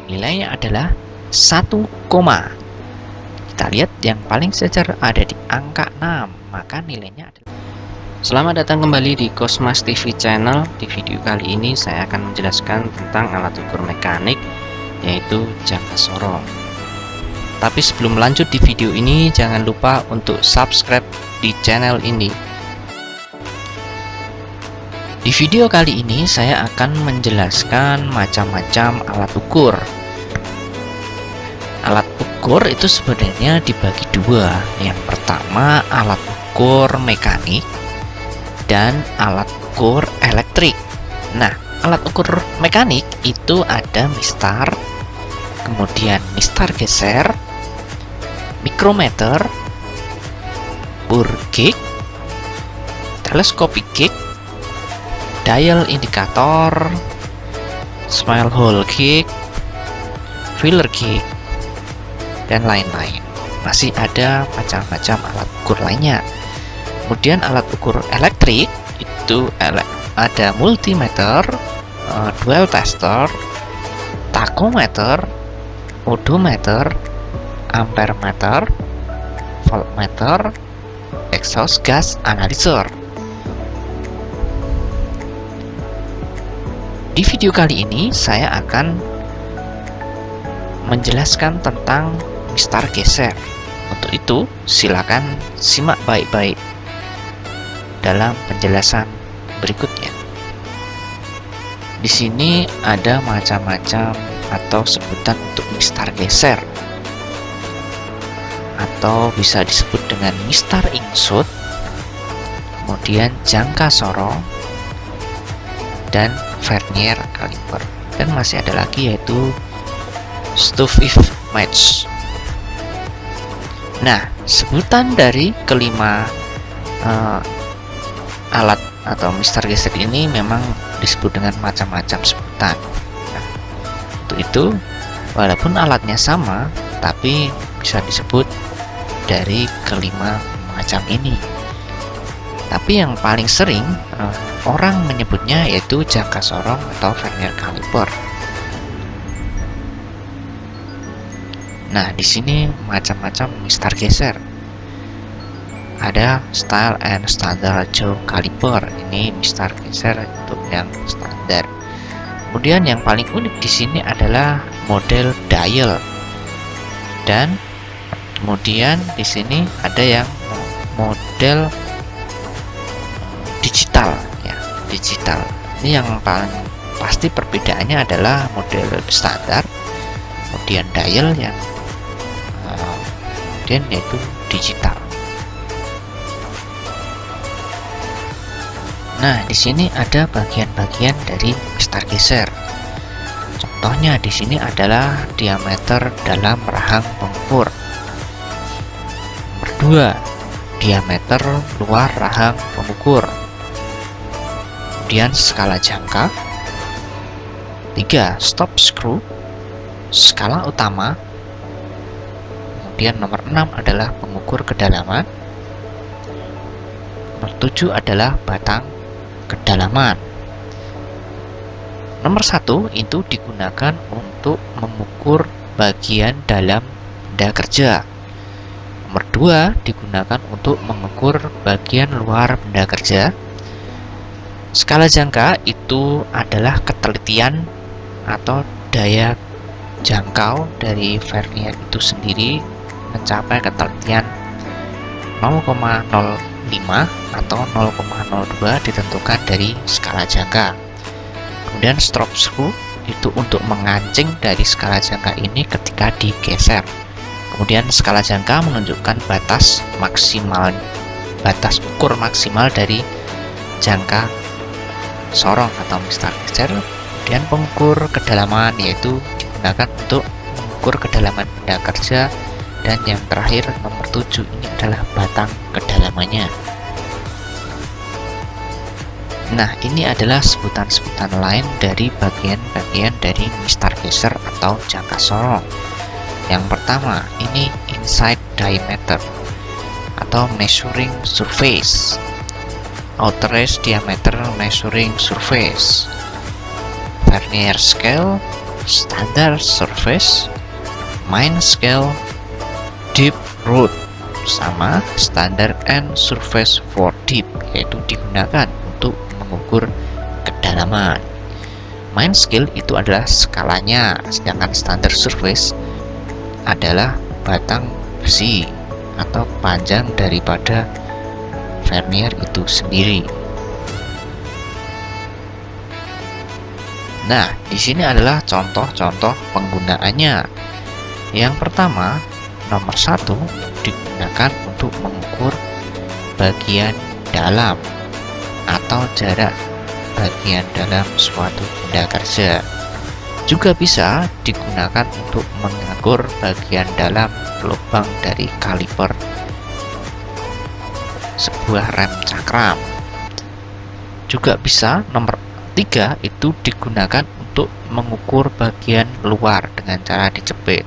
nilainya adalah 1, kita lihat yang paling sejajar ada di angka 6, maka nilainya adalah. Selamat datang kembali di Cosmas TV Channel. Di video kali ini saya akan menjelaskan tentang alat ukur mekanik, yaitu jangka sorong. Tapi sebelum lanjut di video ini, jangan lupa untuk subscribe di channel ini. Di video kali ini saya akan menjelaskan macam-macam alat ukur. Alat ukur itu sebenarnya dibagi dua. Yang pertama alat ukur mekanik dan alat ukur elektrik. Nah, alat ukur mekanik itu ada mistar, kemudian mistar geser, mikrometer, burr gauge, telescopic gauge, dial indikator, small hole gauge, feeler gauge, dan lain-lain. Masih ada macam-macam alat ukur lainnya. Kemudian alat ukur elektrik itu ada multimeter, dual tester, tachometer, odometer, ampermeter, voltmeter, exhaust gas analyzer. Di video kali ini saya akan menjelaskan tentang mistar geser. Untuk itu silakan simak baik-baik dalam penjelasan berikutnya. Di sini ada macam-macam atau sebutan untuk mistar geser, atau bisa disebut dengan mistar insut, kemudian jangka sorong, dan vernier caliper. Dan masih ada lagi yaitu Stuffift match. Nah, sebutan dari kelima alat atau mistar geser ini memang disebut dengan macam-macam sebutan. Nah, untuk itu walaupun alatnya sama, tapi bisa disebut dari kelima macam ini. Tapi yang paling sering orang menyebutnya yaitu jangka sorong atau vernier caliper. Nah, di sini macam-macam mistar geser. Ada style and standard jaw caliper. Ini mistar geser untuk yang standar. Kemudian yang paling unik di sini adalah model dial. Dan kemudian di sini ada yang model digital ya, digital. Ini yang paling pasti perbedaannya adalah model standar, kemudian dial yang kemudian yaitu digital. Nah, di sini ada bagian-bagian dari mistar geser. Contohnya di sini adalah diameter dalam rahang pengukur. Nomor 2, diameter luar rahang pengukur. Kemudian skala jangka. 3, stop screw, skala utama. Kemudian nomor 6 adalah pengukur kedalaman. Nomor 7 adalah batang kedalaman. Nomor 1 itu digunakan untuk mengukur bagian dalam benda kerja. Nomor 2 digunakan untuk mengukur bagian luar benda kerja. Skala jangka itu adalah ketelitian atau daya jangkau dari vernier itu sendiri mencapai ketelitian 0,05 atau 0,02 ditentukan dari skala jangka. Kemudian stop screw itu untuk mengancing dari skala jangka ini ketika digeser. Kemudian skala jangka menunjukkan batas maksimal, batas ukur maksimal dari jangka sorong atau mistar geser. Kemudian pengukur kedalaman yaitu digunakan untuk mengukur kedalaman benda kerja. Dan yang terakhir nomor 7 ini adalah batang kedalamannya. Nah, ini adalah sebutan-sebutan lain dari bagian-bagian dari mistar geser atau jangka sorong. Yang pertama, ini inside diameter atau measuring surface, outermost diameter measuring surface, vernier scale, standard surface, main scale, deep root, sama standard and surface for deep, yaitu digunakan untuk mengukur kedalaman. Main scale itu adalah skalanya, sedangkan standard surface adalah batang besi atau panjang daripada vernier itu sendiri. Nah, di sini adalah contoh-contoh penggunaannya. Yang pertama, nomor 1 digunakan untuk mengukur bagian dalam atau jarak bagian dalam suatu benda kerja. Juga bisa digunakan untuk mengukur bagian dalam lubang dari kaliper sebuah rem cakram. Juga bisa nomor 3 itu digunakan untuk mengukur bagian luar dengan cara dijepit.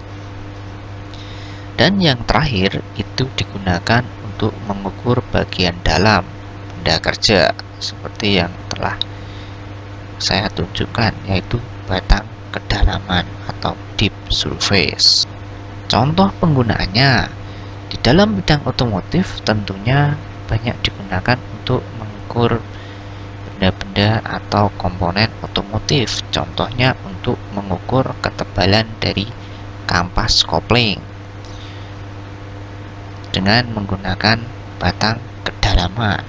Dan yang terakhir itu digunakan untuk mengukur bagian dalam benda kerja seperti yang telah saya tunjukkan, yaitu batang kedalaman atau deep surface. Contoh penggunaannya di dalam bidang otomotif tentunya banyak digunakan untuk mengukur benda-benda atau komponen otomotif. Contohnya untuk mengukur ketebalan dari kampas kopling dengan menggunakan batang kedalaman.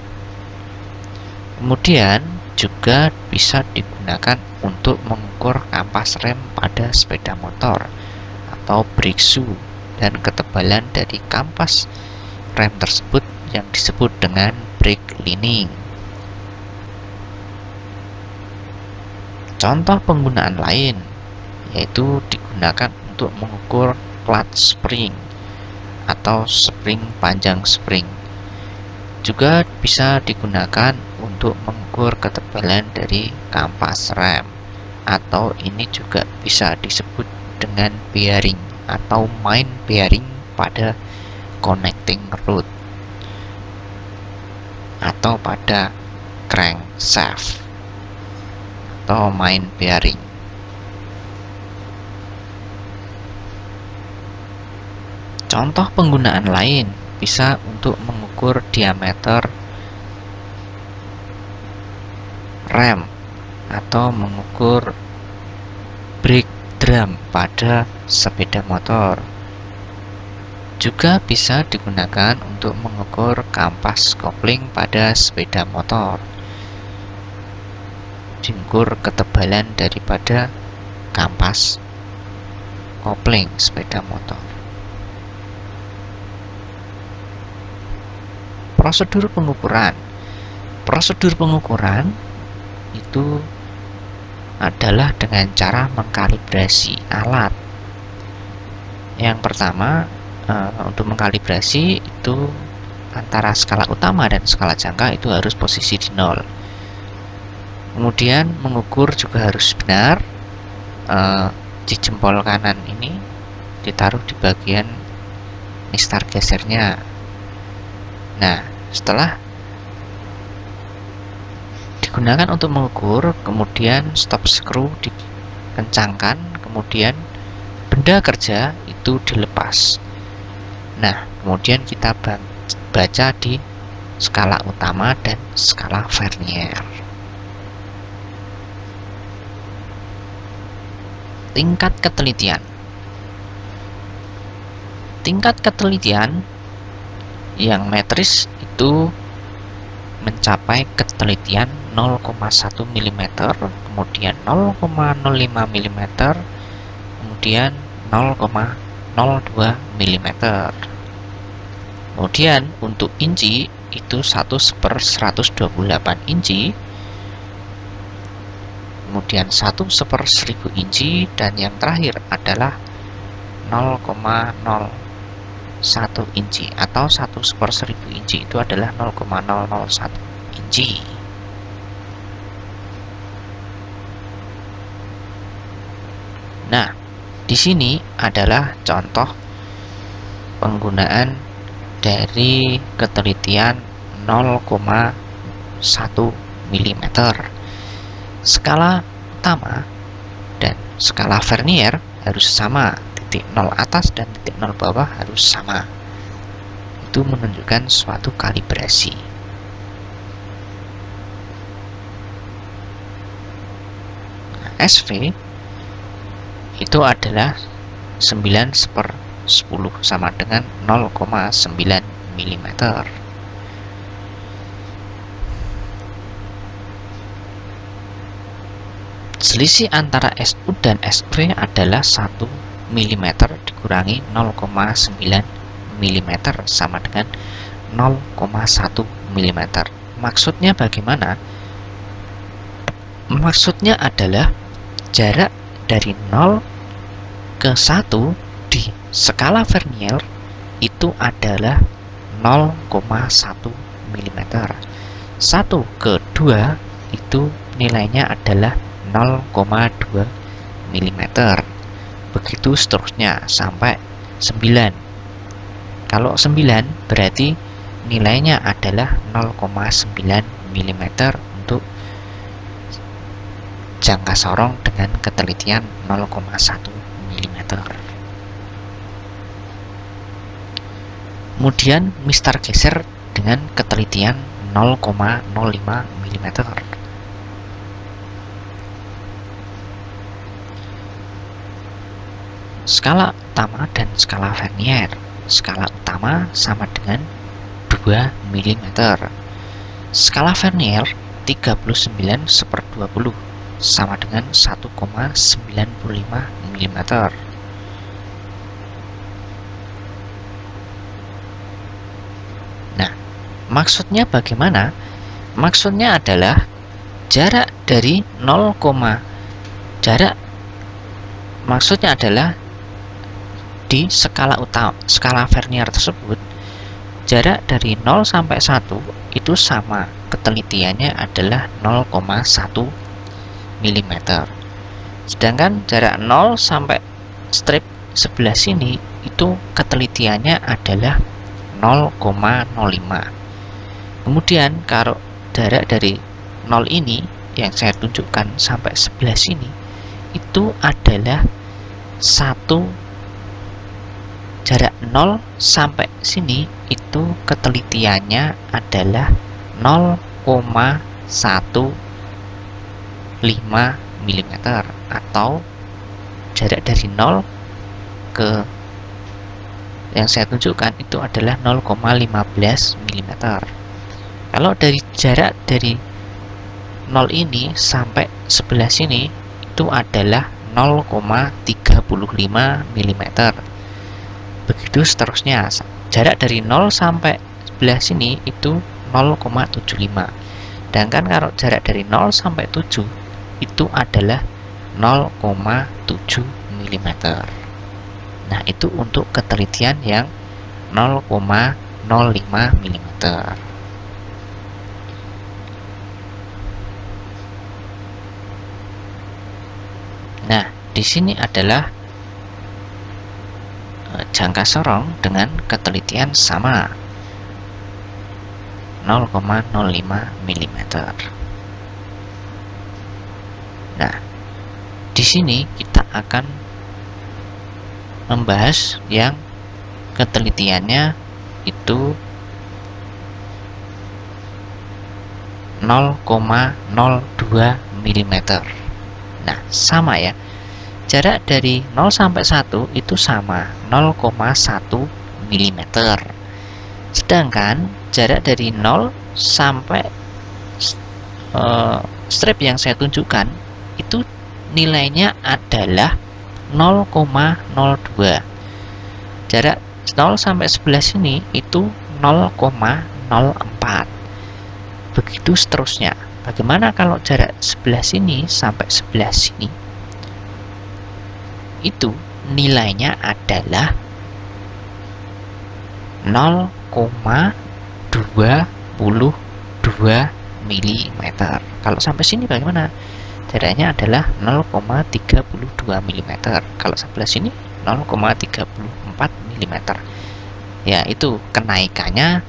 Kemudian juga bisa digunakan untuk mengukur kampas rem pada sepeda motor atau brake shoe dan ketebalan dari kampas rem tersebut yang disebut dengan brake lining. Contoh penggunaan lain yaitu digunakan untuk mengukur clutch spring atau spring panjang spring. Juga bisa digunakan untuk mengukur ketebalan dari kampas rem, atau ini juga bisa disebut dengan bearing atau main bearing pada connecting rod atau pada crankshaft atau main bearing. Contoh penggunaan lain bisa untuk mengukur diameter rem atau mengukur brake drum pada sepeda motor. Juga bisa digunakan untuk mengukur kampas kopling pada sepeda motor. Diukur ketebalan daripada kampas kopling sepeda motor. Prosedur pengukuran. Prosedur pengukuran itu adalah dengan cara mengkalibrasi alat. Yang pertama, untuk mengkalibrasi itu antara skala utama dan skala jangka itu harus posisi di 0. Kemudian mengukur juga harus benar. Di jempol kanan ini ditaruh di bagian mistar gesernya. Nah, setelah digunakan untuk mengukur, kemudian stop screw dikencangkan, kemudian benda kerja itu dilepas. Nah, kemudian kita baca di skala utama dan skala vernier. Tingkat ketelitian. Tingkat ketelitian yang metris itu mencapai ketelitian 0,1 mm, kemudian 0,05 mm, kemudian 0,02 mm. Kemudian untuk inci itu 1/128 inci, kemudian 1/1000 inci, dan yang terakhir adalah 0,01 inci atau 1/1000 inci itu adalah 0,001 inci. Nah, di sini adalah contoh penggunaan dari ketelitian 0,1 mm. Skala utama dan skala Vernier harus sama, titik 0 atas dan titik 0 bawah harus sama. Itu menunjukkan suatu kalibrasi. Nah, SV itu adalah 9/10 sama dengan 0,9 mm. Selisih antara SU dan SV adalah 1 mm dikurangi 0,9 mm sama dengan 0,1 mm. Maksudnya bagaimana? Maksudnya adalah jarak dari 0 ke 1 di skala Vernier itu adalah 0,1 mm. 1 ke 2 itu nilainya adalah 0,2 mm. Begitu seterusnya sampai 9. Kalau 9 berarti nilainya adalah 0,9 mm untuk jangka sorong dengan ketelitian 0,1 mm. Kemudian mistar geser dengan ketelitian 0,05 mm. Skala utama dan skala Vernier. Skala utama sama dengan 2 mm. Skala Vernier 39/20 sama dengan 1,95 mm. Nah, maksudnya bagaimana? Maksudnya adalah jarak dari 0, maksudnya adalah di skala Vernier tersebut, jarak dari 0 sampai 1 itu sama, ketelitiannya adalah 0,1 mm. Sedangkan jarak 0 sampai strip sebelah sini itu ketelitiannya adalah 0,05. Kemudian kalau jarak dari 0 ini yang saya tunjukkan sampai sebelah sini itu adalah 1. Jarak 0 sampai sini itu ketelitiannya adalah 0,15 mm atau jarak dari 0 ke yang saya tunjukkan itu adalah 0,15 mm. Kalau dari jarak dari 0 ini sampai sebelah sini itu adalah 0,35 mm. Begitu seterusnya, jarak dari 0 sampai sebelah sini itu 0,75. Sedangkan kalau jarak dari 0 sampai 7 itu adalah 0,7 mm. Nah, itu untuk ketelitian yang 0,05 mm. Nah, di sini adalah jangka sorong dengan ketelitian sama 0,05 mm. Nah, di sini kita akan membahas yang ketelitiannya itu 0,02 mm. Nah, sama ya. Jarak dari 0 sampai 1 itu sama, 0,1 mm. Sedangkan jarak dari 0 sampai strip yang saya tunjukkan itu nilainya adalah 0,02. Jarak 0 sampai sebelah sini itu 0,04. Begitu seterusnya. Bagaimana kalau jarak sebelah sini sampai sebelah sini? Itu nilainya adalah 0,22 mm. Kalau sampai sini bagaimana? Jaraknya adalah 0,32 mm. Kalau sebelah sini 0,34 mm. Ya, itu kenaikannya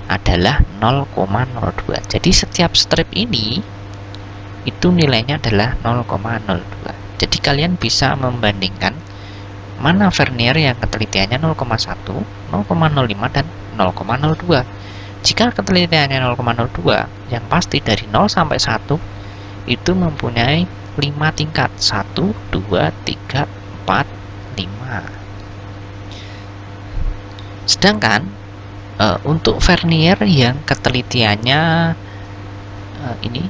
adalah 0,02. Jadi setiap strip ini itu nilainya adalah 0,02. Jadi kalian bisa membandingkan mana vernier yang ketelitiannya 0,1, 0,05 dan 0,02. Jika ketelitiannya 0,02, yang pasti dari 0 sampai 1 itu mempunyai 5 tingkat. 1, 2, 3, 4, 5. Sedangkan untuk vernier yang ketelitiannya ini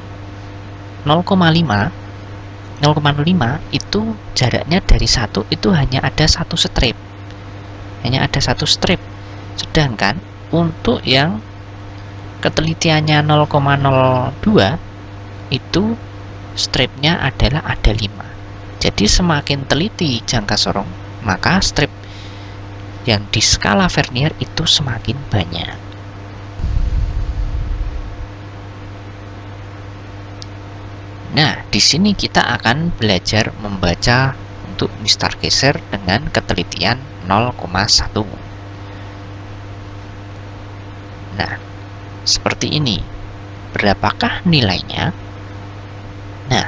0,5 itu jaraknya dari 1 itu hanya ada satu strip. Sedangkan untuk yang ketelitiannya 0,02 itu stripnya adalah ada 5. Jadi semakin teliti jangka sorong, maka strip yang di skala vernier itu semakin banyak. Nah, di sini kita akan belajar membaca untuk Mr. Geser dengan ketelitian 0,1. Nah, seperti ini. Berapakah nilainya? Nah,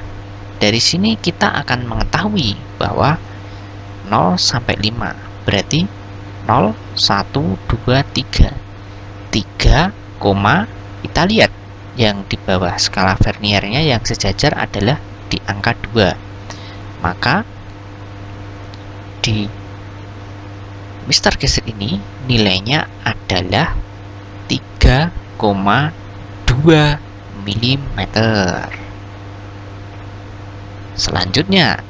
dari sini kita akan mengetahui bahwa 0 sampai 5 berarti 0, 1, 2, 3. 3, kita lihat yang di bawah skala verniernya yang sejajar adalah di angka 2. Maka di Mr. Geser ini nilainya adalah 3,2 mm. Selanjutnya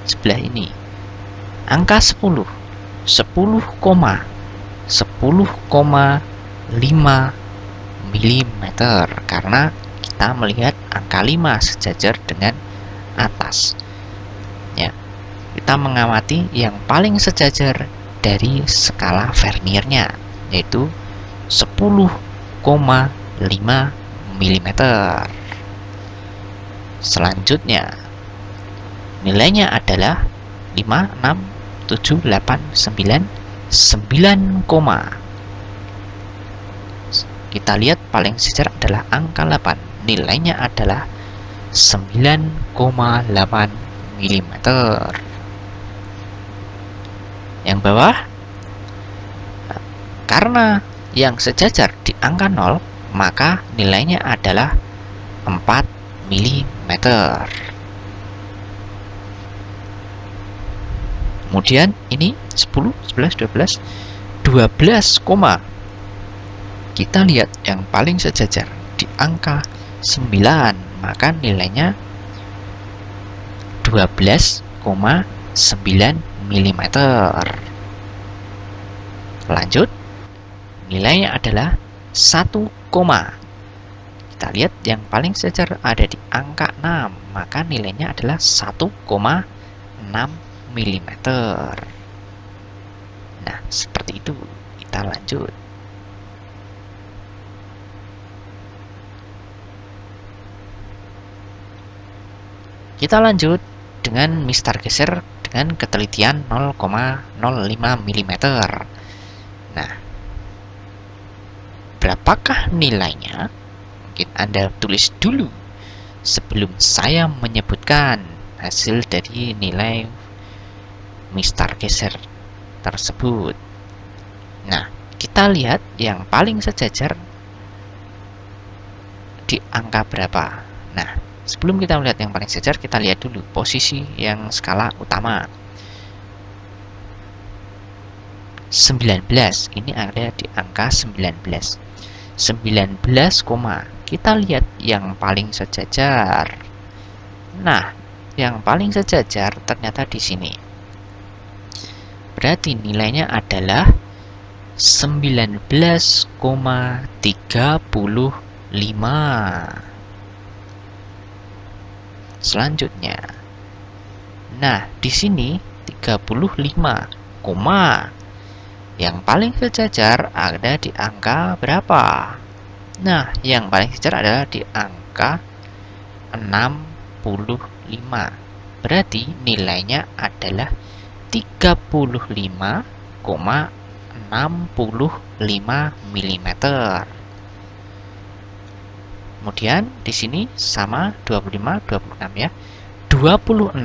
sebelah ini angka 10 10,5 mm, karena kita melihat angka 5 sejajar dengan atas. Ya, kita mengamati yang paling sejajar dari skala verniernya, yaitu 10,5 mm. Selanjutnya nilainya adalah 5, 6, 7, 8, 9, 9, kita lihat paling sejajar adalah angka 8. Nilainya adalah 9,8 mm. Yang bawah, karena yang sejajar di angka 0, maka nilainya adalah 4 mm. Kemudian ini 10, 11, 12, 12, kita lihat yang paling sejajar di angka 9, maka nilainya 12,9 mm. Lanjut, nilainya adalah 1, kita lihat yang paling sejajar ada di angka 6, maka nilainya adalah 1,6 mm. Nah, seperti itu. Kita lanjut. Kita lanjut dengan Mr. Geser dengan ketelitian 0,05 mm. Nah, berapakah nilainya? Mungkin Anda tulis dulu sebelum saya menyebutkan hasil dari nilai Mr. Geser tersebut. Nah, kita lihat yang paling sejajar di angka berapa. Nah, sebelum kita melihat yang paling sejajar, kita lihat dulu posisi yang skala utama. 19, ini ada di angka 19. 19, kita lihat yang paling sejajar. Nah, yang paling sejajar ternyata di sini. Berarti nilainya adalah 19,35. Selanjutnya, nah di sini 35, yang paling sejajar ada di angka berapa? Nah, yang paling sejajar adalah di angka 65. Berarti nilainya adalah 35,65 mm. Kemudian di sini sama 25, 26 ya. 26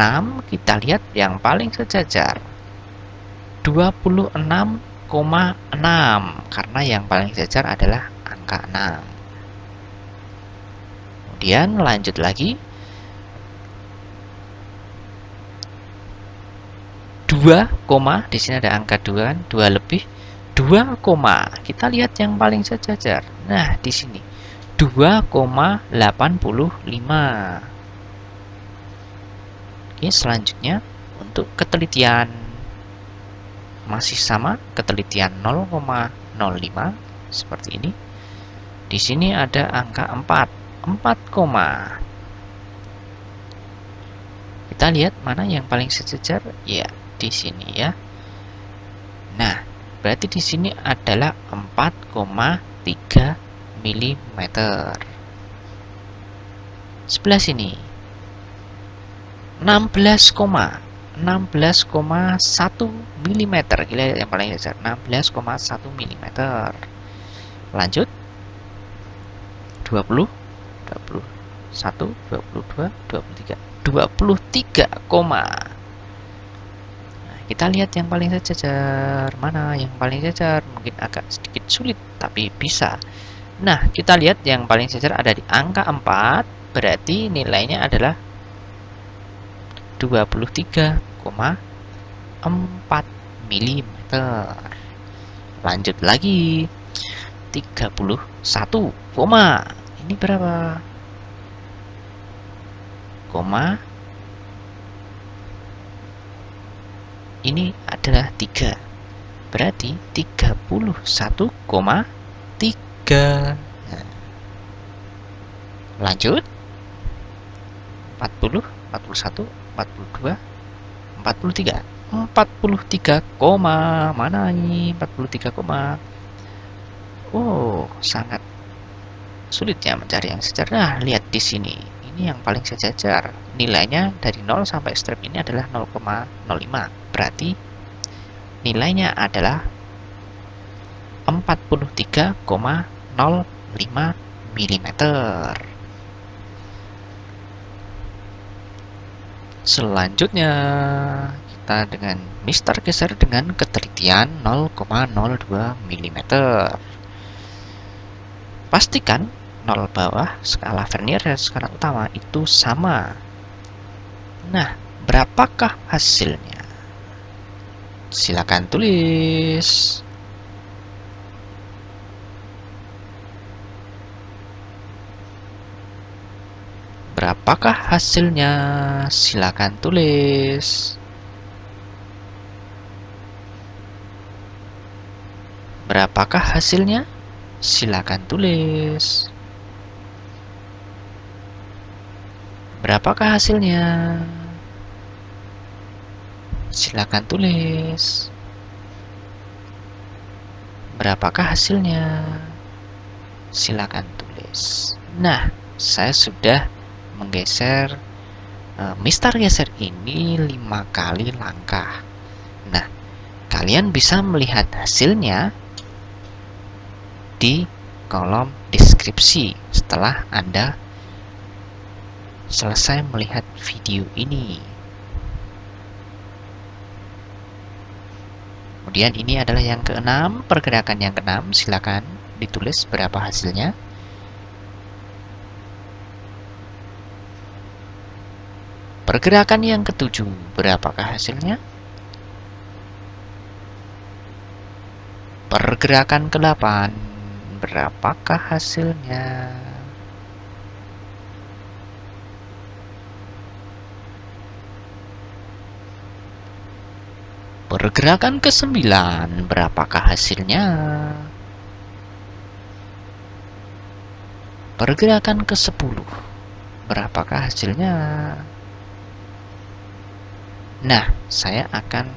kita lihat yang paling sejajar. 26,6 karena yang paling sejajar adalah angka 6. Kemudian lanjut lagi. 2, di sini ada angka 2, 2 lebih 2, kita lihat yang paling sejajar. Nah, di sini 2,85. Oke, selanjutnya untuk ketelitian masih sama, ketelitian 0,05 seperti ini. Di sini ada angka 4, 4, kita lihat mana yang paling sejajar? Ya, di sini ya. Nah, berarti di sini adalah 4,3 mm. Sebelah sini 16,1 mm. Gila, yang paling besar 16,1 mm. Lanjut 20, 21, 22, 23, 23, kita lihat yang paling sejajar. Mana yang paling sejajar? Mungkin agak sedikit sulit, tapi bisa. Nah, kita lihat yang paling sejajar ada di angka 4, berarti nilainya adalah 23,4 mm. Lanjut lagi 31, ini berapa? Ini adalah 3, berarti 31,3. Nah, lanjut 40, 41, 42, 43, 43, mana ini 43, oh, sangat sulit ya mencari yang sejajar. Nah, lihat di sini, ini yang paling sejajar. Nilainya dari 0 sampai strip ini adalah 0,05. Berarti nilainya adalah 43,05 mm. Selanjutnya kita dengan Mister geser dengan ketelitian 0,02 mm. Pastikan 0 bawah skala vernier dan skala utama itu sama. Nah, berapakah hasilnya? Silakan tulis. Berapakah hasilnya? Silakan tulis. Berapakah hasilnya? Silakan tulis. Berapakah hasilnya? Silakan tulis. Berapakah hasilnya? Silakan tulis. Nah, saya sudah menggeser Mister geser ini 5 kali langkah. Nah, kalian bisa melihat hasilnya di kolom deskripsi setelah Anda selesai melihat video ini. Kemudian ini adalah yang ke-6, pergerakan yang ke-6, silakan ditulis berapa hasilnya. Pergerakan yang ke-7, berapakah hasilnya? Pergerakan ke-8, berapakah hasilnya? Pergerakan ke-9, berapakah hasilnya? Pergerakan ke-10, berapakah hasilnya? Nah, saya akan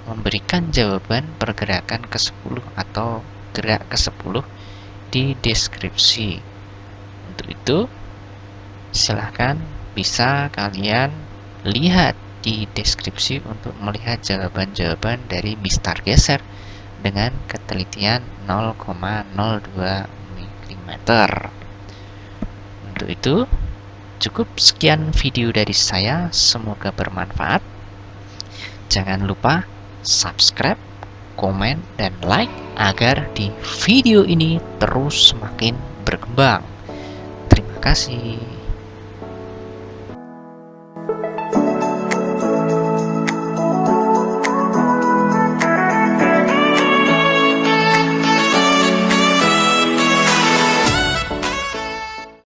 memberikan jawaban pergerakan ke-10 atau gerak ke-10 di deskripsi. Untuk itu, silahkan bisa kalian lihat di deskripsi untuk melihat jawaban-jawaban dari Mister geser dengan ketelitian 0,02 mm. Untuk itu, Cukup sekian video dari saya, semoga bermanfaat. Jangan lupa subscribe, komen, dan like agar di video ini terus semakin berkembang. Terima kasih.